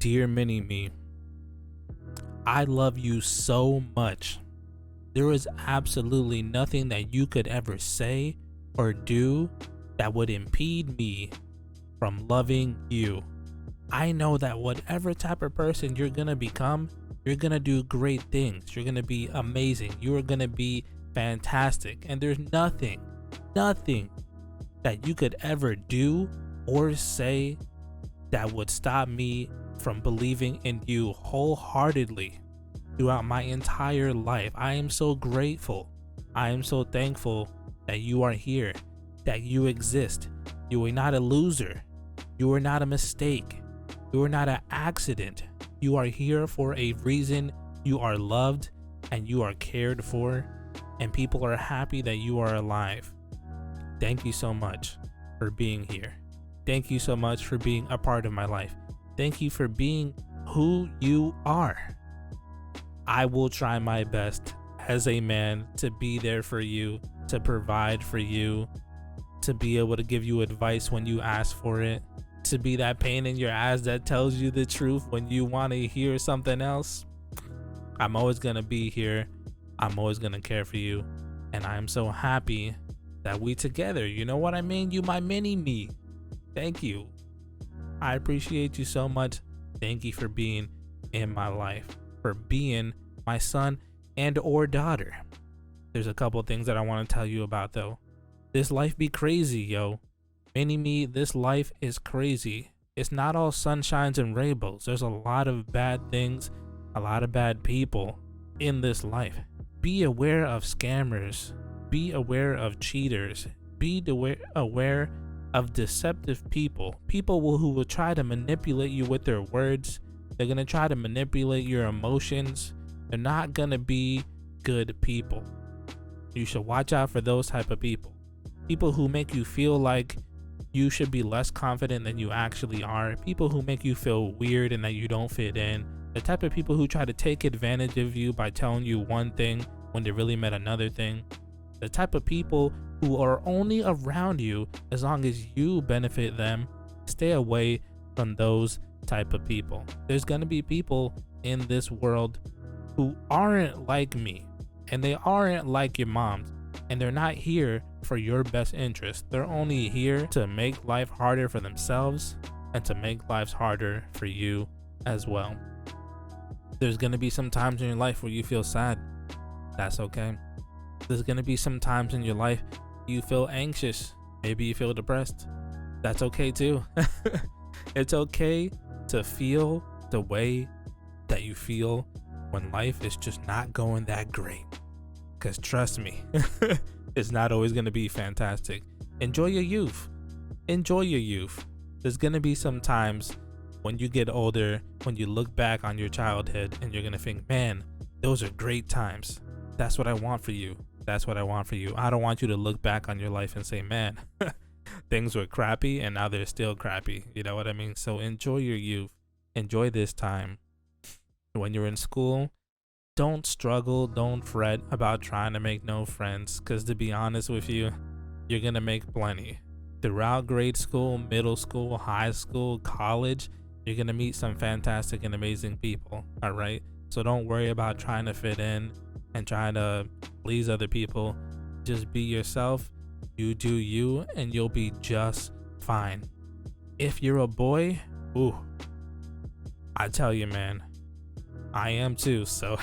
Dear Mini Me, I love you so much. There is absolutely nothing that you could ever say or do that would impede me from loving you. I know that whatever type of person you're gonna become, you're gonna do great things. You're gonna be amazing. You are gonna be fantastic. And there's nothing that you could ever do or say that would stop me from believing in you wholeheartedly throughout my entire life. I am so grateful. I am so thankful that you are here, that you exist. You are not a loser. You are not a mistake. You are not an accident. You are here for a reason. You are loved and you are cared for, and people are happy that you are alive. Thank you so much for being here. Thank you so much for being a part of my life. Thank you for being who you are. I will try my best as a man to be there for you, to provide for you, to be able to give you advice when you ask for it, to be that pain in your ass that tells you the truth when you want to hear something else. I'm always going to be here. I'm always going to care for you. And I'm so happy that we together. You know what I mean? You my mini me. Thank you. I appreciate you so much. Thank you for being in my life, for being my son and or daughter. There's a couple things that I want to tell you about though. This life be crazy, yo. Mini me, this life is crazy. It's not all sunshines and rainbows. There's a lot of bad things, a lot of bad people in this life. Be aware of scammers. Be aware of cheaters. Be aware of deceptive people. People who will try to manipulate you with their words. They're going to try to manipulate your emotions. They're not going to be good people. You should watch out for those type of people. People who make you feel like you should be less confident than you actually are. People who make you feel weird and that you don't fit in. The type of people who try to take advantage of you by telling you one thing when they really meant another thing. The type of people who are only around you as long as you benefit them. Stay away from those type of people. There's gonna be people in this world who aren't like me, and they aren't like your moms, and they're not here for your best interest. They're only here to make life harder for themselves and to make lives harder for you as well. There's gonna be some times in your life where you feel sad. That's okay. There's gonna be some times in your life you feel anxious. Maybe you feel depressed. That's okay too. It's okay to feel the way that you feel when life is just not going that great. Because trust me, it's not always going to be fantastic. Enjoy your youth. Enjoy your youth. There's going to be some times when you get older, when you look back on your childhood and you're going to think, man, those are great times. That's what I want for you. That's what I want for you. I don't want you to look back on your life and say, man, things were crappy and now they're still crappy. You know what I mean? So enjoy your youth. Enjoy this time. When you're in school, don't struggle, don't fret about trying to make no friends, because to be honest with you, you're going to make plenty. Throughout grade school, middle school, high school, college, you're going to meet some fantastic and amazing people, all right? So don't worry about trying to fit in and trying to please other people. Just be yourself, you do you, and you'll be just fine. If you're a boy, ooh, I tell you, man, I am too, so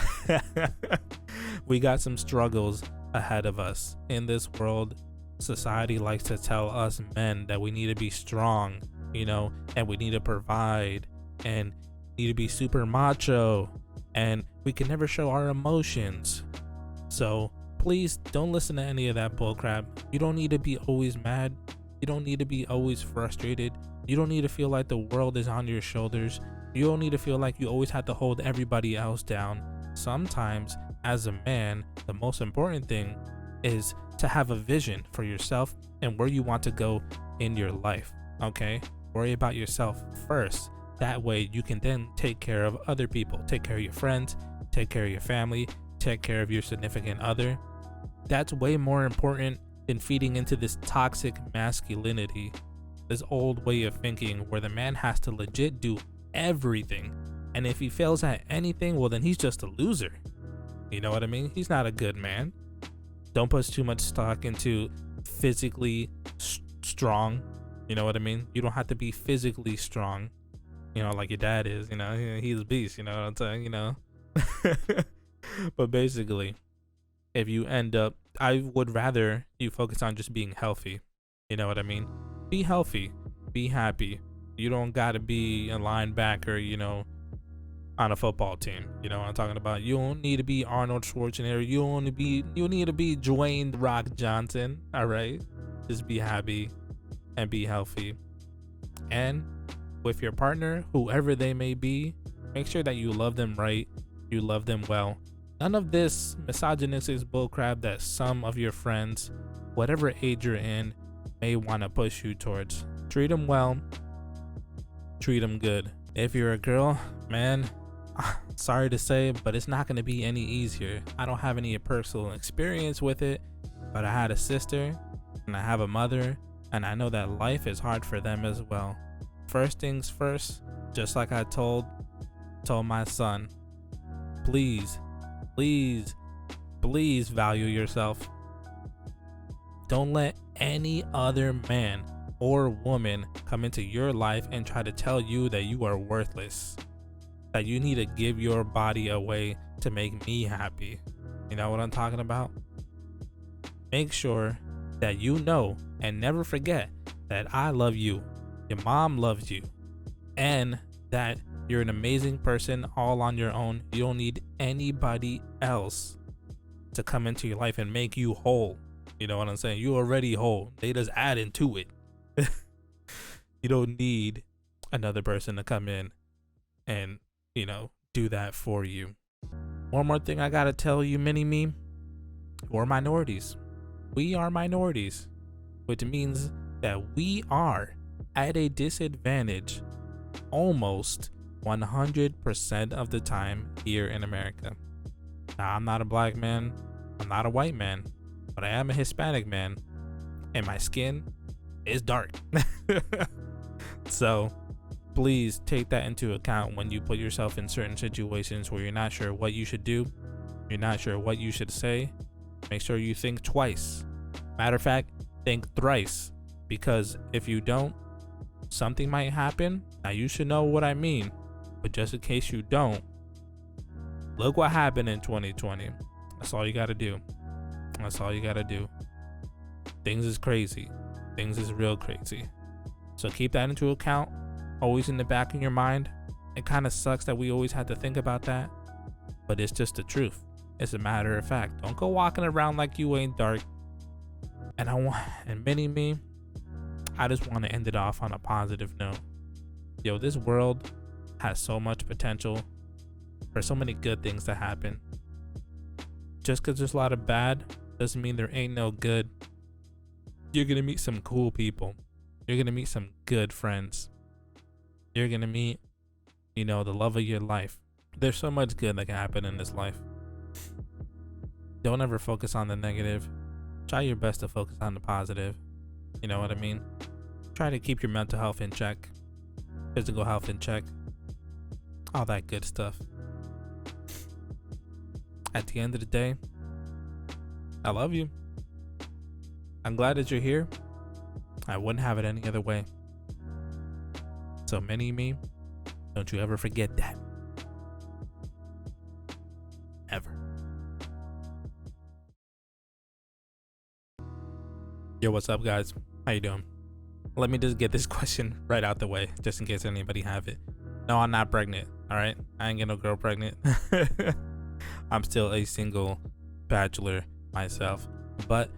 we got some struggles ahead of us. In this world, society likes to tell us men that we need to be strong, you know, and we need to provide and need to be super macho, and we can never show our emotions. So please don't listen to any of that bullcrap. You don't need to be always mad. You don't need to be always frustrated. You don't need to feel like the world is on your shoulders. You don't need to feel like you always have to hold everybody else down. Sometimes, as a man, the most important thing is to have a vision for yourself and where you want to go in your life, okay? Worry about yourself first. That way, you can then take care of other people. Take care of your friends, take care of your family, take care of your significant other. That's way more important than feeding into this toxic masculinity, this old way of thinking where the man has to legit do everything. And if he fails at anything, well, then he's just a loser. You know what I mean? He's not a good man. Don't put too much stock into physically strong. You know what I mean? You don't have to be physically strong, you know, like your dad is. You know, he's a beast. You know what I'm saying? You know. But basically, if you end up, I would rather you focus on just being healthy. You know what I mean? Be healthy, be happy. You don't gotta be a linebacker, you know, on a football team. You know what I'm talking about? You don't need to be Arnold Schwarzenegger. You need to be Dwayne Rock Johnson. All right, just be happy and be healthy. And with your partner, whoever they may be, make sure that you love them right, you love them well. None of this misogynistic bullcrap that some of your friends, whatever age you're in, may want to push you towards. Treat them well, treat them good. If you're a girl, man, sorry to say, but it's not going to be any easier. I don't have any personal experience with it, but I had a sister and I have a mother, and I know that life is hard for them as well. First things first, just like I told my son, please value yourself. Don't let any other man or woman come into your life and try to tell you that you are worthless, that you need to give your body away to make me happy. You know what I'm talking about? Make sure that you know and never forget that I love you, your mom loves you, and that you're an amazing person all on your own. You don't need anybody else to come into your life and make you whole. You know what I'm saying? You're already whole. They just add into it. You don't need another person to come in and, you know, do that for you. One more thing I gotta tell you, mini-me, we're minorities. We are minorities, which means that we are at a disadvantage almost 100% of the time here in America. Now, I'm not a black man, I'm not a white man, but I am a Hispanic man, and my skin is dark. So please take that into account when you put yourself in certain situations where you're not sure what you should do, you're not sure what you should say. Make sure you think twice. Matter of fact, think thrice, because if you don't, something might happen. Now, you should know what I mean, but just in case you don't, look what happened in 2020. That's all you gotta do. That's all you gotta do. Things is crazy. Things is real crazy. So keep that into account, always in the back of your mind. It kind of sucks that we always have to think about that, but it's just the truth. It's a matter of fact. Don't go walking around like you ain't dark. And mini-me, I just want to end it off on a positive note. Yo, this world has so much potential for so many good things to happen. Just because there's a lot of bad doesn't mean there ain't no good. You're going to meet some cool people. You're going to meet some good friends. You're going to meet, you know, the love of your life. There's so much good that can happen in this life. Don't ever focus on the negative. Try your best to focus on the positive. You know what I mean? Try to keep your mental health in check, physical health in check, all that good stuff. At the end of the day, I love you. I'm glad that you're here. I wouldn't have it any other way. So mini-me, don't you ever forget that. Ever. Yo, what's up, guys? How you doing? Let me just get this question right out the way, just in case anybody have it. No, I'm not pregnant, all right? I ain't get no girl pregnant. I'm still a single bachelor myself, but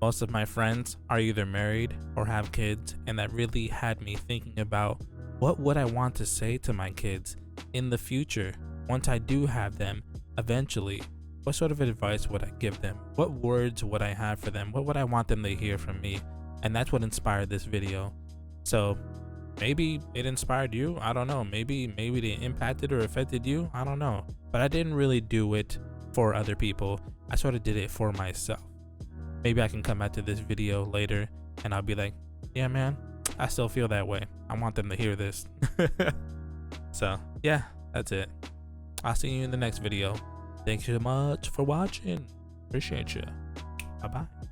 most of my friends are either married or have kids, and that really had me thinking about what would I want to say to my kids in the future once I do have them eventually. What sort of advice would I give them? What words would I have for them? What would I want them to hear from me? And that's what inspired this video. So maybe it inspired you. I don't know. Maybe they impacted or affected you. I don't know. But I didn't really do it for other people. I sort of did it for myself. Maybe I can come back to this video later and I'll be like, yeah, man, I still feel that way. I want them to hear this. So yeah, that's it. I'll see you in the next video. Thank you so much for watching. Appreciate you. Bye bye.